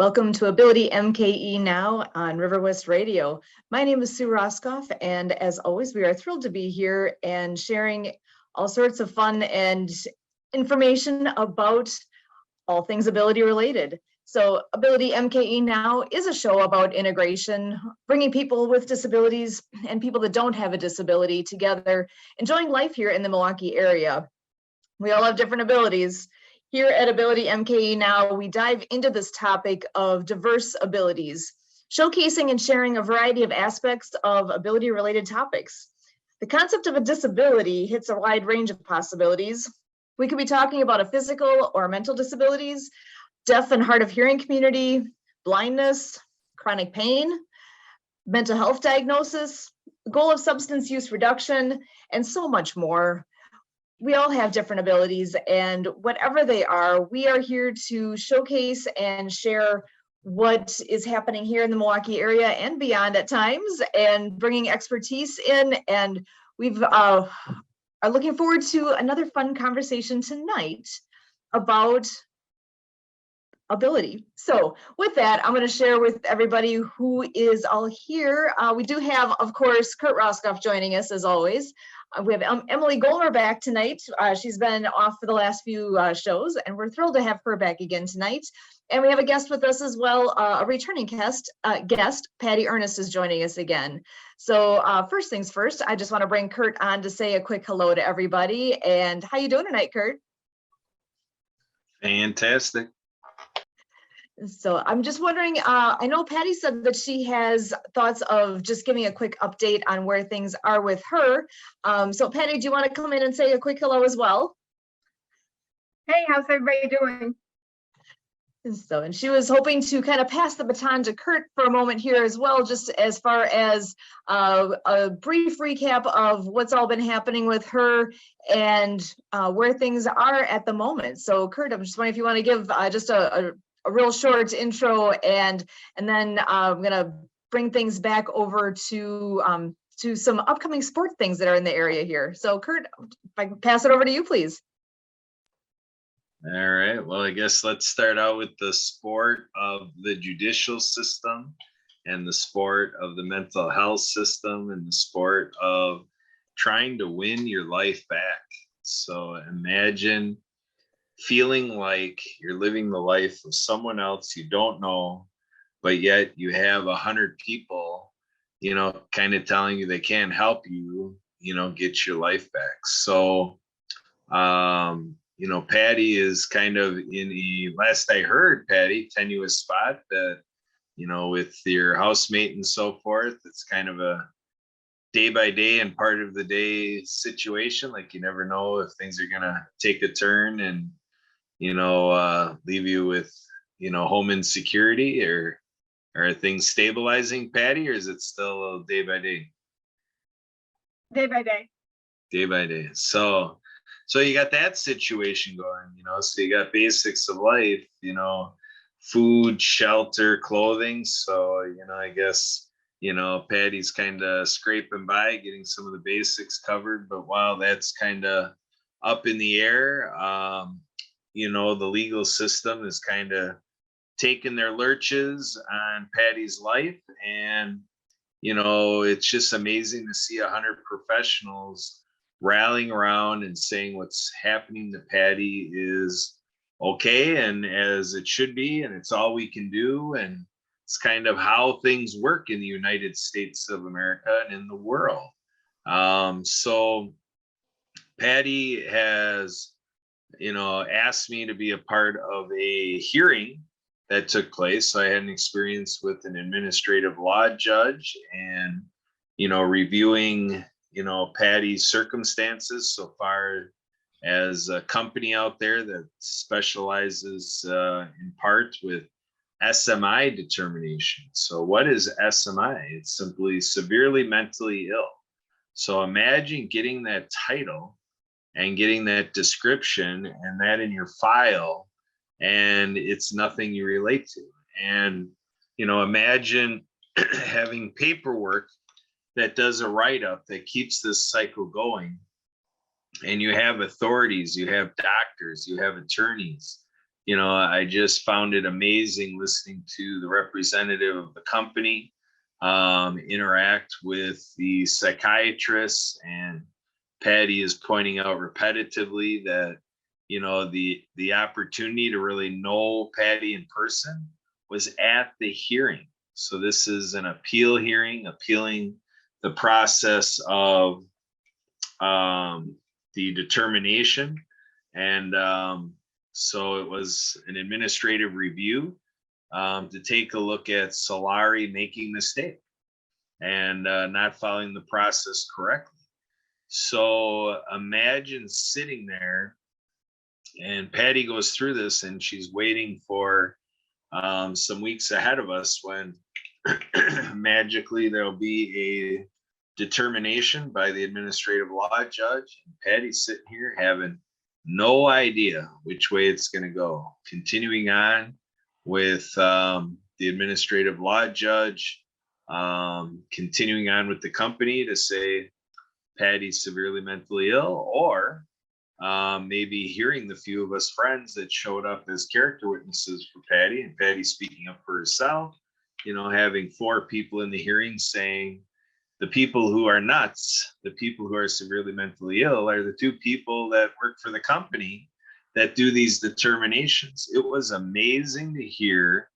Welcome to AbilityMKE Now on River West Radio. My name is Sue Roskopf, and as always, we are thrilled to be here and sharing all sorts of fun and information about all things ability related. So AbilityMKE Now is a show about integration, bringing people with disabilities and people that don't have a disability together, enjoying life here in the Pewaukee area. We all have different abilities. Here at AbilityMKE Now, we dive into this topic of diverse abilities, showcasing and sharing a variety of aspects of ability-related topics. The concept of a disability hits a wide range of possibilities. We could be talking about a physical or mental disabilities, deaf and hard of hearing community, blindness, chronic pain, mental health diagnosis, the goal of substance use reduction, and so much more. We all have different abilities, and whatever they are, we are here to showcase and share what is happening here in the Pewaukee area and beyond at times, and bringing expertise in. And we've are looking forward to another fun conversation tonight about ability. So with that, I'm going to share with everybody who is all here. We do have, of course, Kurt Roskopf joining us as always. We have Emily Gollmer back tonight. She's been off for the last few shows, and we're thrilled to have her back again tonight. And we have a guest with us as well, a returning guest, Patty Earnest is joining us again. So first things first, I just want to bring Kurt on to say a quick hello to everybody. And how you doing tonight, Kurt? Fantastic. So I'm just wondering, I know Patty said that she has thoughts of just giving a quick update on where things are with her. So Patty, do you want to come in and say a quick hello as well? Hey, how's everybody doing? So, and she was hoping to kind of pass the baton to Kurt for a moment here as well, just as far as a brief recap of what's all been happening with her and where things are at the moment. So Kurt, I'm just wondering if you want to give just a real short intro, and then I'm gonna bring things back over to some upcoming sport things that are in the area here. So Kurt, if I can pass it over to you, please. All right, well, I guess let's start out with the sport of the judicial system and the sport of the mental health system and the sport of trying to win your life back. So imagine feeling like you're living the life of someone else you don't know, but yet you have 100 people, kind of telling you they can't help you, get your life back. So, Patty is kind of in a, last I heard, Patty, tenuous spot that, with your housemate and so forth, it's kind of a day by day and part of the day situation. Like you never know if things are going to take a turn and leave you with, home insecurity, or are things stabilizing, Patty, or is it still day by day? Day by day. Day by day. So you got that situation going, so you got basics of life, food, shelter, clothing. So, I guess, Patty's kind of scraping by, getting some of the basics covered, but while that's kind of up in the air, the legal system is kind of taking their lurches on Patty's life. And, it's just amazing to see 100 professionals rallying around and saying what's happening to Patty is okay and as it should be, and it's all we can do. And it's kind of how things work in the United States of America and in the world. So Patty has asked me to be a part of a hearing that took place. So I had an experience with an administrative law judge and, reviewing, Patty's circumstances so far as a company out there that specializes in part with SMI determination. So what is SMI? It's simply severely mentally ill. So imagine getting that title and getting that description and that in your file, and it's nothing you relate to. And, imagine having paperwork that does a write-up that keeps this cycle going. And you have authorities, you have doctors, you have attorneys you know, I just found it amazing listening to the representative of the company interact with the psychiatrists, and Patty is pointing out repetitively that, you know, the opportunity to really know Patty in person was at the hearing. So this is an appeal hearing, appealing the process of the determination. And so it was an administrative review to take a look at Solari making a mistake and not following the process correctly. So imagine sitting there, and Patty goes through this, and she's waiting for some weeks ahead of us when magically there'll be a determination by the administrative law judge. And Patty's sitting here having no idea which way it's going to go. Continuing on with the administrative law judge, continuing on with the company to say Patty's severely mentally ill, or maybe hearing the few of us friends that showed up as character witnesses for Patty, and Patty speaking up for herself, you know, having 4 people in the hearing saying the people who are nuts, the people who are severely mentally ill, are the 2 people that work for the company that do these determinations. It was amazing to hear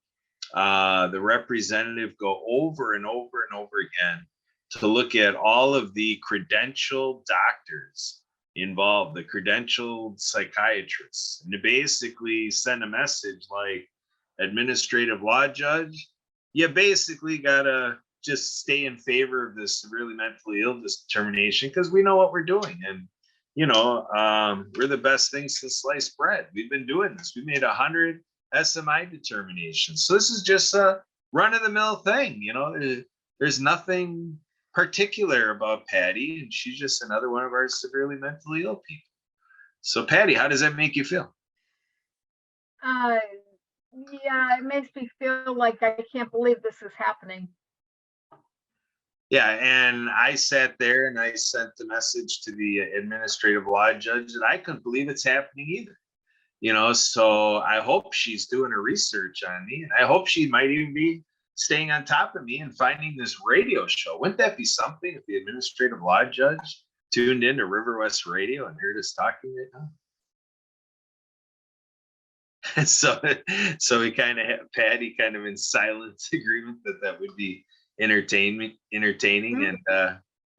the representative go over and over and over again to look at all of the credentialed doctors involved, the credentialed psychiatrists, and to basically send a message like, administrative law judge, you basically gotta just stay in favor of this severely mentally ill determination, because we know what we're doing. And, you know, we're the best thing since sliced bread. We've been doing this. We made 100 SMI determinations. So this is just a run of the mill thing. You know, there's nothing particular about Patty, and she's just another one of our severely mentally ill people. So Patty, how does that make you feel? Yeah, it makes me feel like I can't believe this is happening. Yeah, and I sat there and I sent the message to the administrative law judge that I couldn't believe it's happening either. You know, so I hope she's doing her research on me, and I hope she might even be staying on top of me and finding this radio show. Wouldn't that be something if the administrative law judge tuned into River West Radio and heard us talking right now? So we kind of have Patty kind of in silent agreement that would be entertaining, and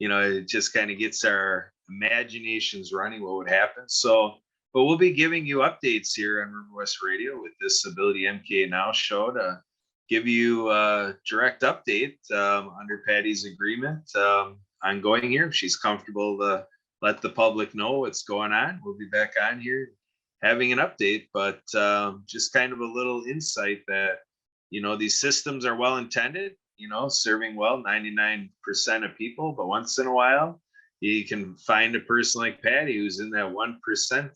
you know, it just kind of gets our imaginations running what would happen. So, but we'll be giving you updates here on River West Radio with this AbilityMKE Now show to give you a direct update under Patty's agreement ongoing here. If she's comfortable to let the public know what's going on, we'll be back on here having an update. But just kind of a little insight that, you know, these systems are well intended, you know, serving well 99% of people, but once in a while you can find a person like Patty who's in that 1%,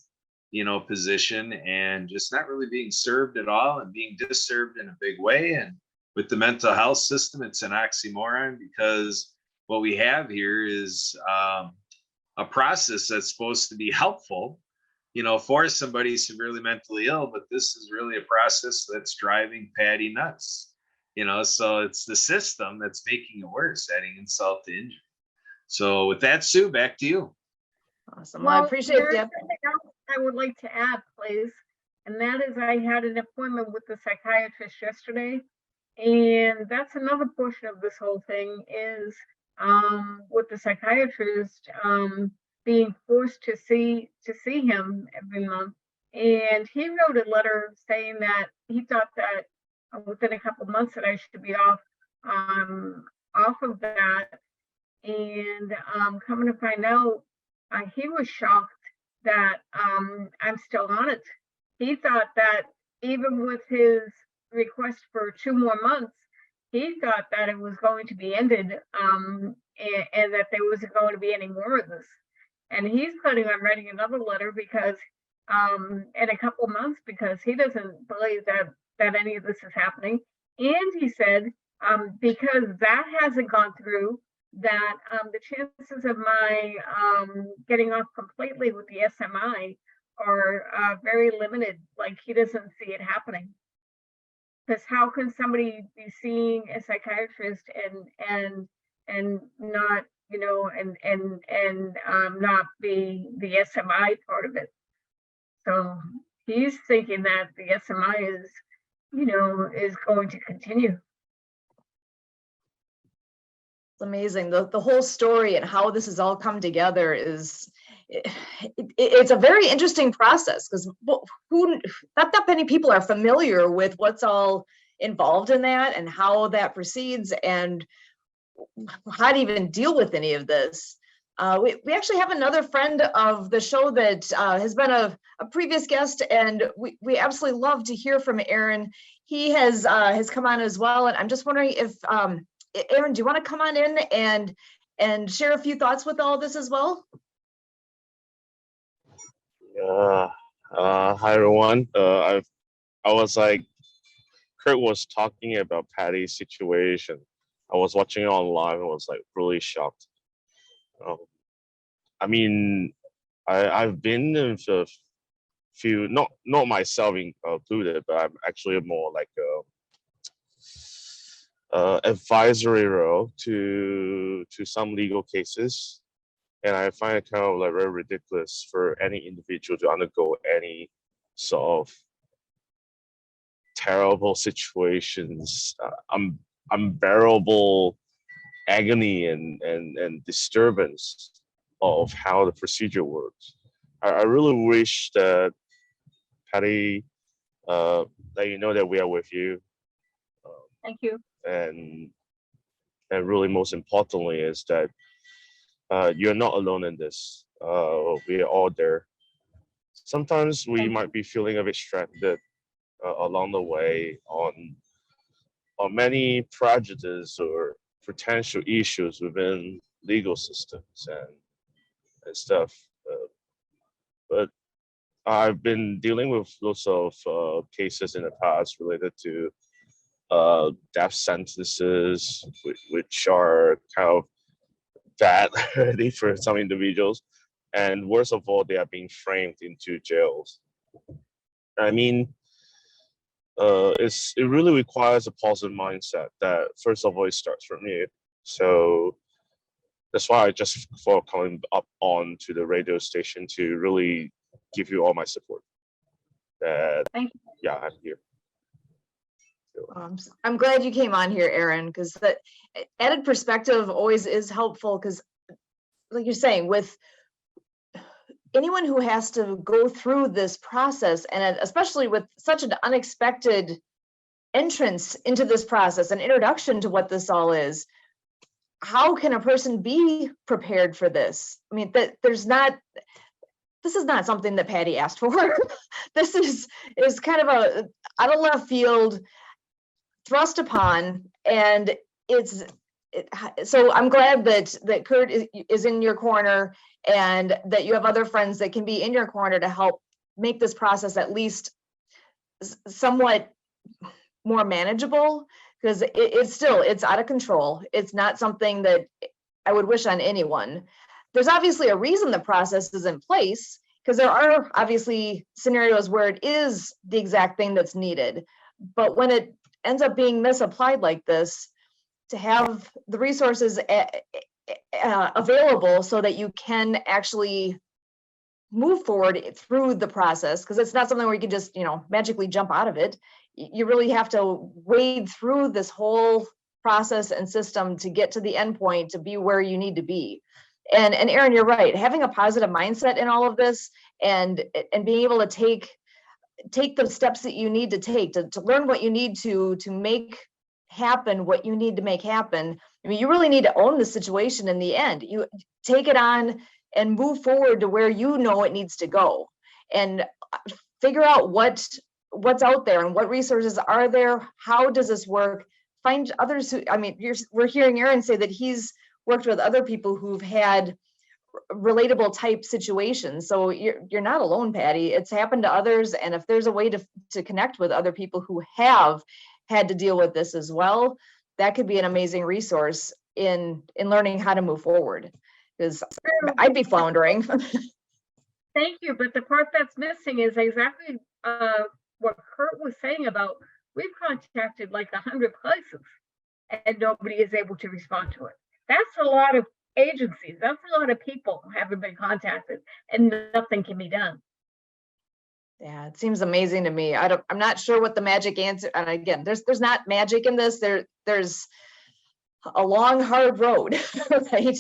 you know, position, and just not really being served at all, and being disserved in a big way. And with the mental health system, it's an oxymoron, because what we have here is a process that's supposed to be helpful, you know, for somebody severely mentally ill, but this is really a process that's driving Patty nuts, you know. So it's the system that's making it worse, adding insult to injury. So with that, Sue, back to you. Awesome. Well, I appreciate there's that. something else I would like to add, please. And that is, I had an appointment with the psychiatrist yesterday. And that's another portion of this whole thing is with the psychiatrist being forced to see him every month. And he wrote a letter saying that he thought that within a couple of months that I should be off of that. And coming to find out, he was shocked that I'm still on it. He thought that even with his request for 2 more months, he thought that it was going to be ended and that there wasn't going to be any more of this. And he's planning on writing another letter because in a couple of months, because he doesn't believe that any of this is happening. And he said, because that hasn't gone through, that the chances of my getting off completely with the SMI are very limited, like he doesn't see it happening. Because how can somebody be seeing a psychiatrist and not, you know, and not be the SMI part of it? So he's thinking that the SMI is, you know, is going to continue. It's amazing. The whole story and how this has all come together is, it's a very interesting process, because not that many people are familiar with what's all involved in that and how that proceeds and how to even deal with any of this. We actually have another friend of the show that has been a previous guest, and we absolutely love to hear from Aaron. He has come on as well, and I'm just wondering if Aaron, do you want to come on in and share a few thoughts with all this as well? Hi everyone. I was like, Kurt was talking about Patty's situation. I was watching it online and was like really shocked. I mean, I've been in a few, not myself included, but I'm actually more like a advisory role to some legal cases. And I find it kind of like very ridiculous for any individual to undergo any sort of terrible situations, unbearable agony and disturbance of how the procedure works. I really wish that Patty, that you know that we are with you. Thank you. And really most importantly is that you're not alone in this. We are all there. Sometimes we might be feeling a bit stranded along the way on many prejudices or potential issues within legal systems and stuff. But I've been dealing with lots of cases in the past related to death sentences, which are kind of bad already for some individuals, and worst of all, they are being framed into jails. I mean, it really requires a positive mindset that first of all it starts from you. So that's why I just for coming up on to the radio station to really give you all my support. Thank you. Yeah, I'm here. I'm glad you came on here, Aaron, because that added perspective always is helpful, because like you're saying, with anyone who has to go through this process, and especially with such an unexpected entrance into this process, an introduction to what this all is, how can a person be prepared for this? I mean, this is not something that Patty asked for. This is kind of a out of left field, thrust upon, and so I'm glad that Kurt is in your corner, and that you have other friends that can be in your corner to help make this process at least somewhat more manageable, because it's out of control. It's not something that I would wish on anyone. There's obviously a reason the process is in place, because there are obviously scenarios where it is the exact thing that's needed. But when it ends up being misapplied like this, to have the resources available so that you can actually move forward through the process, because it's not something where you can just, magically jump out of it. You really have to wade through this whole process and system to get to the end point, to be where you need to be. And Aaron, you're right. Having a positive mindset in all of this, and being able to take the steps that you need to take to learn what you need to make happen, what you need to make happen. I mean, you really need to own the situation in the end. You take it on and move forward to where you know it needs to go, and figure out what's out there and what resources are there. How does this work? Find others who, we're hearing Aaron say that he's worked with other people who've had relatable type situations. So you're not alone, Patty. It's happened to others. And if there's a way to connect with other people who have had to deal with this as well, that could be an amazing resource in learning how to move forward, because I'd be floundering. Thank you, but the part that's missing is exactly what Kurt was saying about, we've contacted like 100 places and nobody is able to respond to it. That's a lot of agencies, that's a lot of people haven't been contacted and nothing can be done. Yeah, it seems amazing to me. I'm not sure what the magic answer, and again, there's not magic in this. There's a long, hard road, right?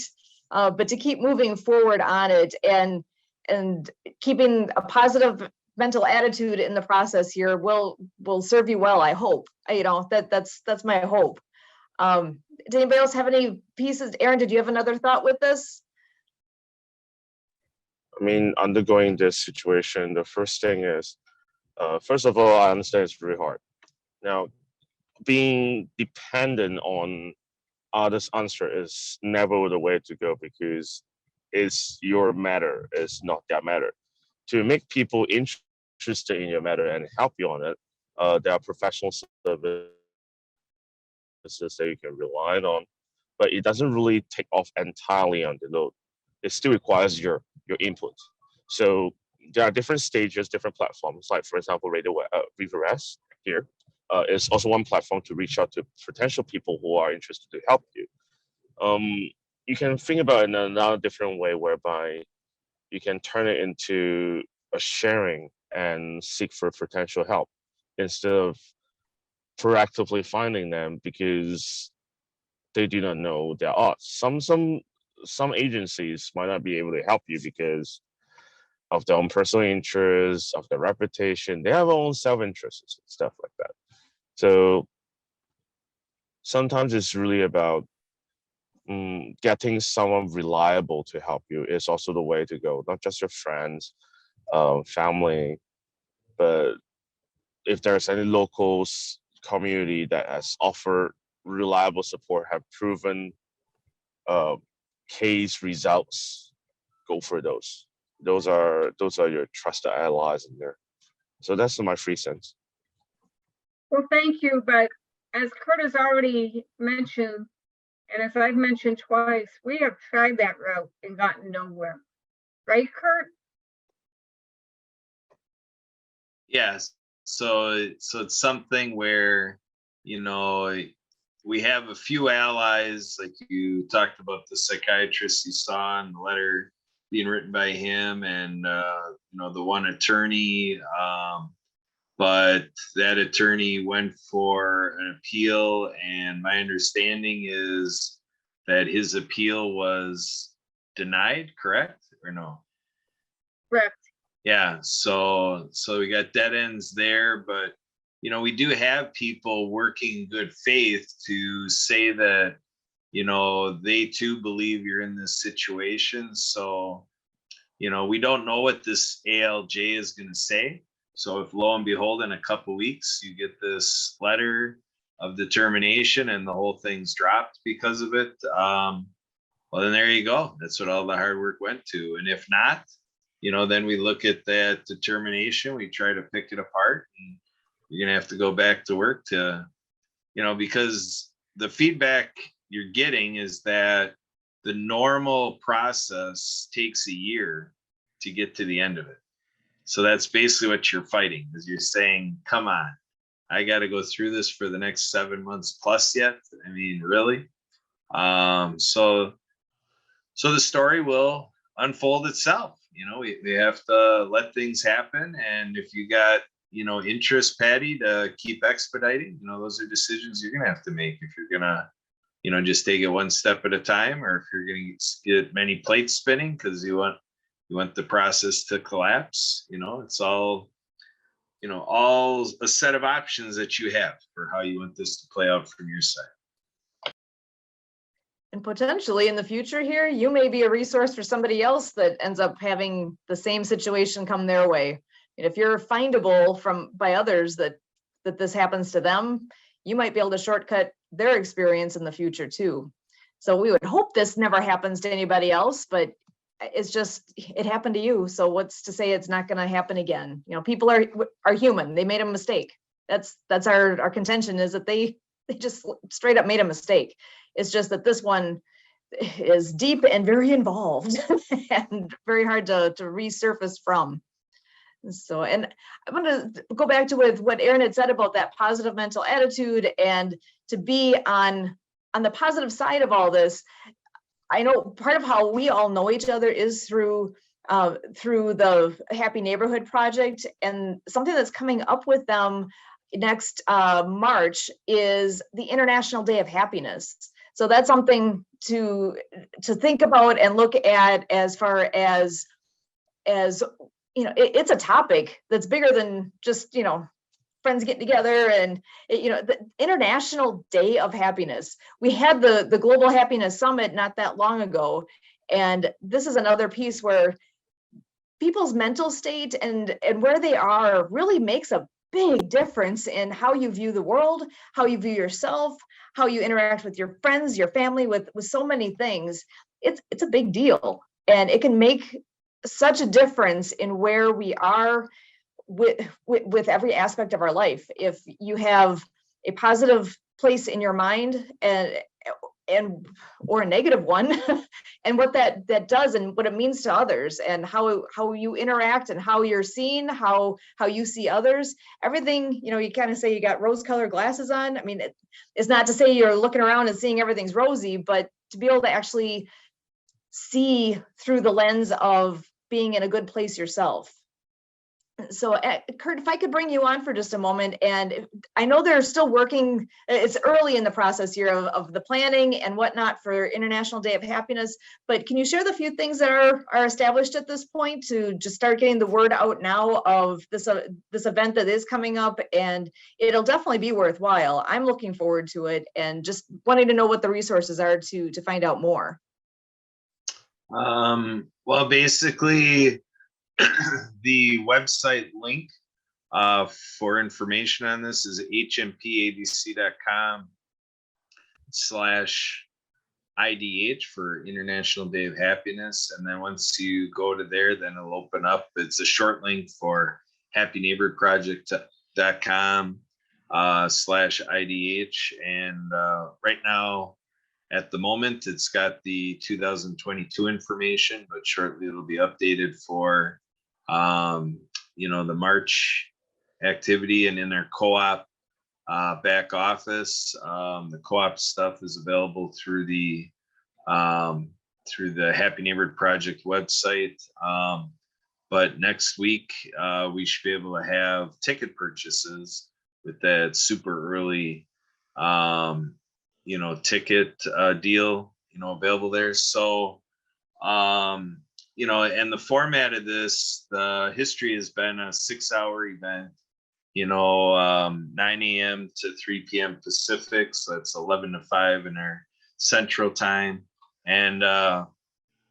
But to keep moving forward on it and keeping a positive mental attitude in the process here will serve you well, I hope. You know, that's my hope. Did anybody else have any pieces? Aaron, did you have another thought with this? I mean, undergoing this situation, the first thing is, first of all, I understand it's really hard. Now, being dependent on others' answer is never the way to go, because it's your matter, it's not their matter. To make people interested in your matter and help you on it, there are professional services that you can rely on, but it doesn't really take off entirely on the load. It still requires your input. So there are different stages, different platforms. Like for example, Vargas here is also one platform to reach out to potential people who are interested to help you. You can think about it in another different way, whereby you can turn it into a sharing and seek for potential help instead of proactively finding them because they do not know their odds. Some agencies might not be able to help you because of their own personal interests, of their reputation. They have their own self-interests and stuff like that. So sometimes it's really about getting someone reliable to help you is also the way to go. Not just your friends, family, but if there's any local community that has offered reliable support, have proven case results, go for those. Those are your trusted allies in there. So that's my 3 cents. Well, thank you, but as Kurt has already mentioned, and as I've mentioned twice, we have tried that route and gotten nowhere. Right, Kurt? Yes. So it's something where, you know, we have a few allies, like you talked about the psychiatrist you saw in the letter being written by him, and you know, the one attorney, but that attorney went for an appeal, and my understanding is that his appeal was denied, correct or no? Correct. Yeah, so we got dead ends there, but you know, we do have people working good faith to say that, you know, they too believe you're in this situation. So, you know, we don't know what this ALJ is going to say. So if lo and behold, in a couple of weeks, you get this letter of determination and the whole thing's dropped because of it, well, then there you go. That's what all the hard work went to. And if not, you know, then we look at that determination, we try to pick it apart, and you're gonna have to go back to work to, you know, because the feedback you're getting is that the normal process takes a year to get to the end of it. So that's basically what you're fighting, is you're saying, come on, I got to go through this for the next 7 months plus yet. I mean, really? So the story will unfold itself. You know, we have to let things happen. And if you got, you know, interest, Patty, to keep expediting, you know, those are decisions you're going to have to make if you're going to, you know, just take it one step at a time, or if you're going to get many plates spinning because you want the process to collapse. You know, it's all, you know, all a set of options that you have for how you want this to play out from your side. And potentially in the future here, you may be a resource for somebody else that ends up having the same situation come their way. And if you're findable by others that this happens to them, you might be able to shortcut their experience in the future too. So we would hope this never happens to anybody else, but it's just, it happened to you. So what's to say it's not going to happen again? You know, people are human. They made a mistake. That's our contention, is that they just straight up made a mistake. It's just that this one, is deep and very involved and very hard to resurface from. So, and I want to go back to with what Aaron had said about that positive mental attitude and to be on the positive side of all this. I know part of how we all know each other is through the Happy Neighborhood Project, and something that's coming up with them next March is the International Day of Happiness. So that's something to think about and look at as far as it's a topic that's bigger than just friends getting together. And the International Day of Happiness, we had the Global Happiness Summit not that long ago, and this is another piece where people's mental state and where they are really makes a big difference in how you view the world, how you view yourself, how you interact with your friends, your family, with so many things. It's a big deal, and it can make such a difference in where we are with every aspect of our life. If you have a positive place in your mind and or a negative one, and what that does and what it means to others, and how you interact and how you're seen, how you see others, everything, you kind of say you got rose-colored glasses on. I mean, it's not to say you're looking around and seeing everything's rosy, but to be able to actually see through the lens of being in a good place yourself. So Kurt, if I could bring you on for just a moment, and I know they're still working, it's early in the process here of the planning and whatnot for International Day of Happiness, but can you share the few things that are established at this point to just start getting the word out now of this event that is coming up? And it'll definitely be worthwhile. I'm looking forward to it, and just wanting to know what the resources are to find out more. Well, basically, the website link for information on this is hmpabc.com/IDH for International Day of Happiness. And then once you go to there, then it'll open up. It's a short link for happyneighborhoodproject.com/IDH. And right now, at the moment, it's got the 2022 information, but shortly it'll be updated for, the March activity. And in their co-op back office, the co-op stuff is available through the Happy Neighborhood Project website. But next week, we should be able to have ticket purchases with that super early ticket deal, available there. So, and the format of this, the history has been a 6-hour event, 9 a.m. to 3 p.m. Pacific. So that's 11 to 5 in our Central Time. And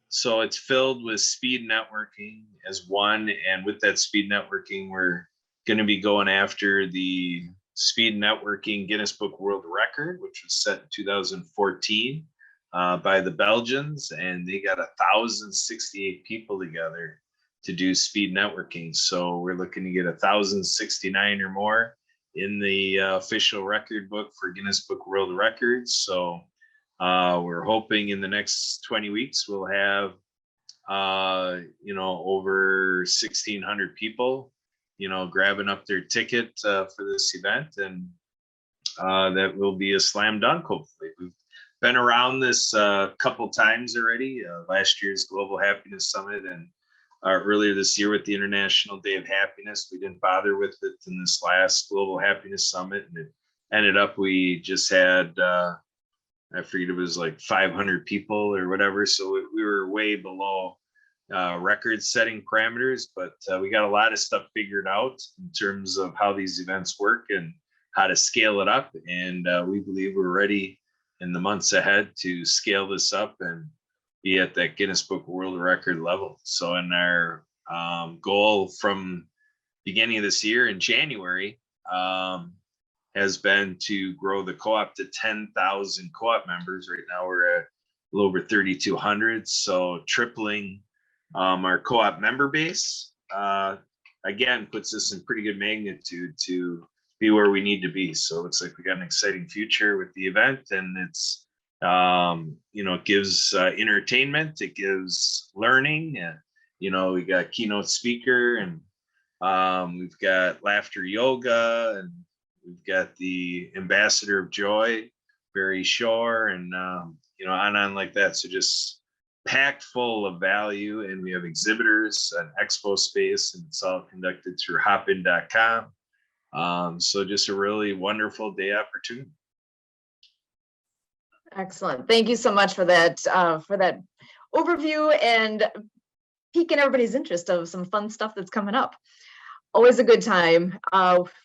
so it's filled with speed networking as one. And with that speed networking, we're going to be going after the speed networking Guinness Book World Record, which was set in 2014 by the Belgians, and they got 1,068 people together to do speed networking. So we're looking to get 1,069 or more in the official record book for Guinness Book World Records. So we're hoping in the next 20 weeks we'll have over 1,600 people grabbing up their ticket for this event, and that will be a slam dunk. Hopefully, we've been around this a couple times already. Last year's Global Happiness Summit, and earlier this year with the International Day of Happiness. We didn't bother with it in this last Global Happiness Summit, and it ended up we just had I forget, it was like 500 people or whatever. So we were way below record-setting parameters, but we got a lot of stuff figured out in terms of how these events work and how to scale it up. And we believe we're ready in the months ahead to scale this up and be at that Guinness Book World Record level. So in our goal from beginning of this year in January has been to grow the co-op to 10,000 co-op members. Right now we're at a little over 3,200. So tripling our co-op member base, again, puts us in pretty good magnitude to be where we need to be. So it looks like we got an exciting future with the event, and it's You know, it gives entertainment, it gives learning, and you know, we got keynote speaker, and we've got laughter yoga, and we've got the ambassador of joy, Barry Shore, and you know, on like that. So just packed full of value, and we have exhibitors, an expo space, and it's all conducted through hopin.com. So just a really wonderful day opportunity. Excellent. Thank you so much for that overview and piquing everybody's interest of some fun stuff that's coming up. Always a good time.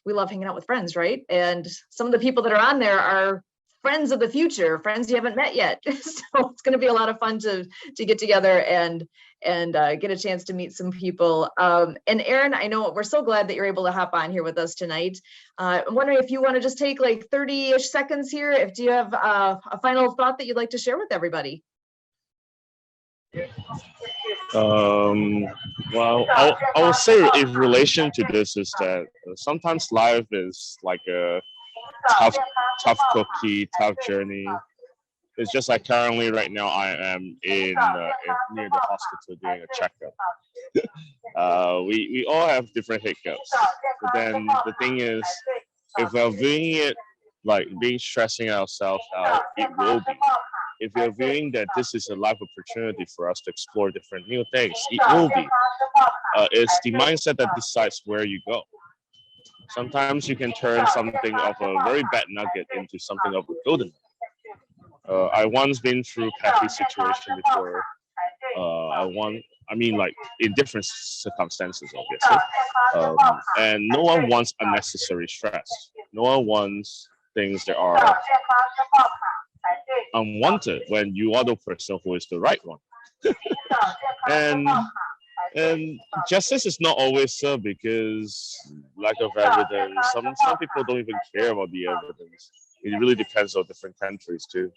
We love hanging out with friends, right? And some of the people that are on there are friends of the future, friends you haven't met yet. So it's going to be a lot of fun to get together and get a chance to meet some people. And Aaron, I know we're so glad that you're able to hop on here with us tonight. I'm wondering if you want to just take like 30-ish seconds here. Do you have a final thought that you'd like to share with everybody? Well, I will say in relation to this is that sometimes life is like a tough cookie, tough journey. It's just like currently right now I am in near the hospital doing a checkup. We all have different hiccups, but then the thing is, if we're viewing it like being stressing ourselves out, it will be. If you're viewing that this is a life opportunity for us to explore different new things, it will be. It's the mindset that decides where you go. Sometimes you can turn something of a very bad nugget into something of a golden nugget. I once been through Patty's situation before. I mean, like in different circumstances, obviously. And no one wants unnecessary stress. No one wants things that are unwanted when you are the person who is the right one. And justice is not always served because lack of evidence. Some people don't even care about the evidence. It really depends on different countries too.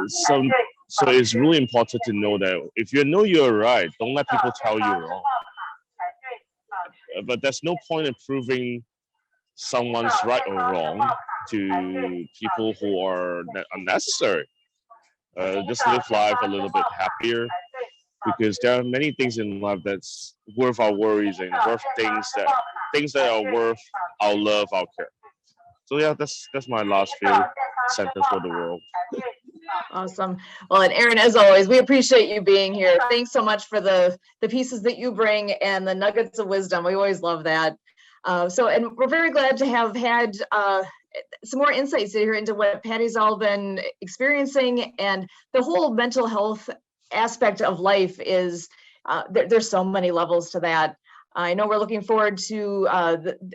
So it's really important to know that if you know you're right, don't let people tell you wrong. But there's no point in proving someone's right or wrong to people who are unnecessary. Just live life a little bit happier, because there are many things in life that's worth our worries and worth things that are worth our love, our care. So yeah, that's my last few sentence for the world. Awesome. Well, and Aaron, as always, we appreciate you being here. Thanks so much for the pieces that you bring and the nuggets of wisdom. We always love that. And we're very glad to have had some more insights here into what Patty's all been experiencing, and the whole mental health aspect of life is, there's so many levels to that. I know we're looking forward to,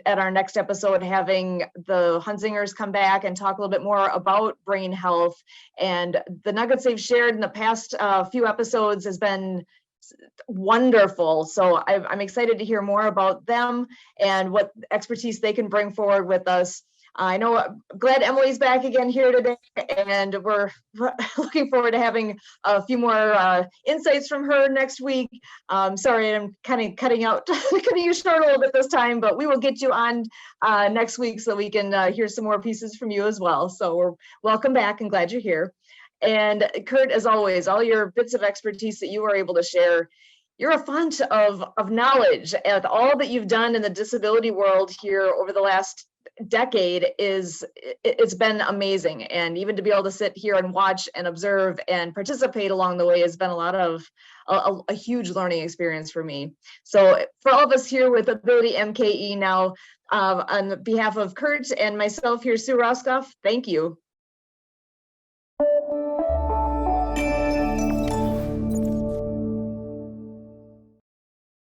at our next episode, having the Hunzingers come back and talk a little bit more about brain health, and the nuggets they've shared in the past few episodes has been wonderful. So I'm excited to hear more about them and what expertise they can bring forward with us. I know, I'm glad Emily's back again here today, and we're looking forward to having a few more insights from her next week. Sorry, I'm kind of cutting you short a little bit this time, but we will get you on next week so we can hear some more pieces from you as well. So we're welcome back and glad you're here. And Kurt, as always, all your bits of expertise that you were able to share, you're a font of knowledge, and all that you've done in the disability world here over the last decade it's been amazing. And even to be able to sit here and watch and observe and participate along the way has been a lot of a huge learning experience for me. So for all of us here with AbilityMKE Now, on behalf of Kurt and myself here, Sue Roskopf, thank you.